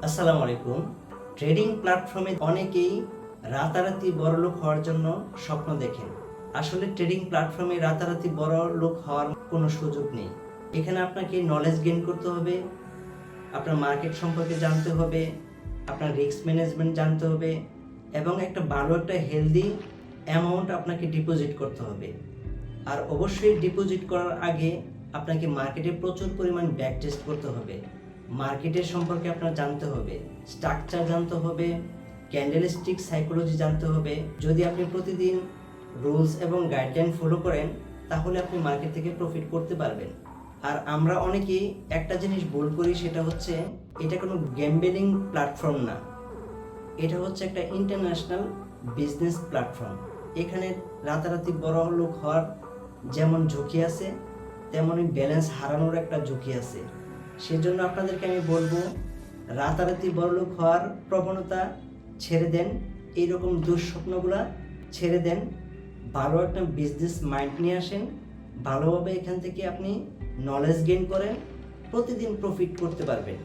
আসসালামু আলাইকুম। ট্রেডিং প্ল্যাটফর্মে অনেকেই রাতারাতি বড়লোক হওয়ার জন্য স্বপ্ন দেখেন। আসলে ট্রেডিং প্ল্যাটফর্মে রাতারাতি বড়লোক হওয়ার কোনো সুযোগ নেই। এখানে আপনাকে নলেজ গেইন করতে হবে, আপনার মার্কেট সম্পর্কে জানতে হবে, আপনার রিস্ক ম্যানেজমেন্ট জানতে হবে এবং একটা হেলদি অ্যামাউন্ট আপনাকে ডিপোজিট করতে হবে। আর অবশ্যই ডিপোজিট করার আগে আপনাকে মার্কেটে প্রচুর পরিমাণ ব্যাক টেস্ট করতে হবে। মার্কেটের সম্পর্কে আপনার জানতে হবে, স্ট্রাকচার জানতে হবে, ক্যান্ডেলস্টিক সাইকোলজি জানতে হবে। যদি আপনি প্রতিদিন রুলস এবং গাইডলাইন ফলো করেন তাহলে আপনি মার্কেট থেকে প্রফিট করতে পারবেন। আর আমরা অনেকেই একটা জিনিস ভুল করি, সেটা হচ্ছে এটা কোনো গ্যাম্বলিং প্ল্যাটফর্ম না, এটা হচ্ছে একটা ইন্টারন্যাশনাল বিজনেস প্ল্যাটফর্ম। এখানে রাতারাতি বড় লোক হওয়ার যেমন ঝুঁকি আছে তেমনই ব্যালেন্স হারানোর একটা ঝুঁকি আছে। সেজন্য আপনাদেরকে আমি বলবো, রাতারাতি বড়লোক হওয়ার প্রবণতা ছেড়ে দেন, এইরকম দুঃস্বপ্নগুলা ছেড়ে দেন। ভালো একটা বিজনেস মাইন্ড নিয়ে আসেন, ভালোভাবে এখান থেকে আপনি নলেজ গেইন করেন, প্রতিদিন প্রফিট করতে পারবেন।